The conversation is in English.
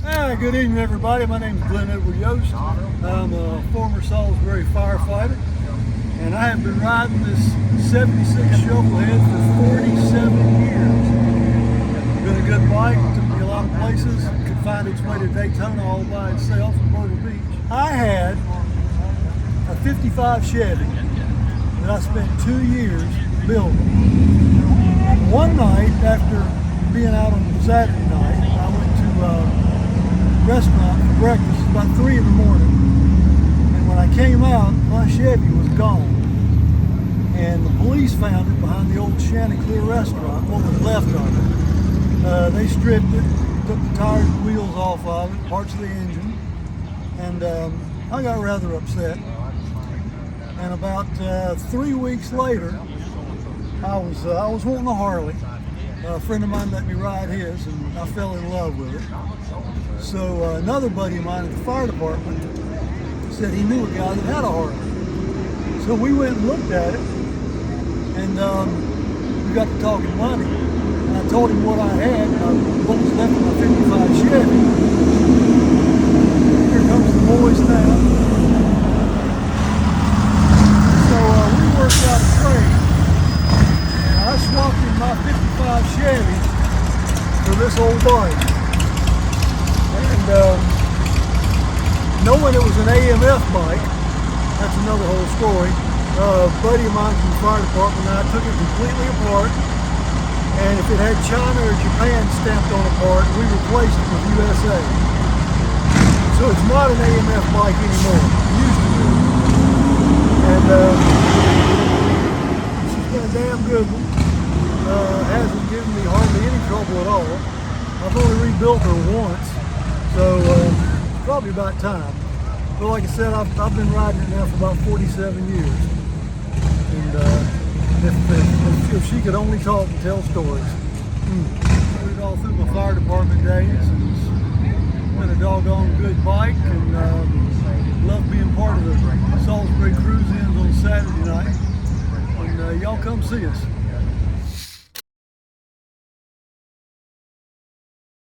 Hi, good evening everybody. My name is Glen Edward Yost. I'm a former Salisbury firefighter, and I have been riding this 76 Shovelhead for 47 years. Been a good bike, took me a lot of places, could find its way to Daytona all by itself in Myrtle Beach. I had a 55 Chevy that I spent 2 years building. And one night, after being out on Saturday night, I went to a restaurant for breakfast about 3 in the morning, and when I came out, my Chevy was gone, and the police found it behind the old Chanticleer restaurant, what was left of it. They stripped it, took the tires and wheels off of it, parts of the engine, and I got rather upset. And about 3 weeks later, I was wanting a Harley. A friend of mine let me ride his, and I fell in love with it. So another buddy of mine at the fire department said he knew a guy that had a Harley. So we went and looked at it, and we got to talking money. And I told him what I had, what was left of my 55 Chevy. Here comes the boys now. So we worked out a trade, and I swapped in my 55 Chevy for this old bike. And knowing it was an AMF bike, that's another whole story. A buddy of mine from the fire department and I took it completely apart, and if it had China or Japan stamped on a part, we replaced it with USA. So it's not an AMF bike anymore. It used to be. And she's been a damn good one. Hasn't given me hardly any trouble at all. I've only rebuilt her once. So it's probably about time. But like I said, I've been riding it now for about 47 years. And if she could only talk and tell stories. Put it all through my fire department days. And it's been a doggone good bike, and love being part of the Salisbury cruise-ins on Saturday night. And y'all come see us.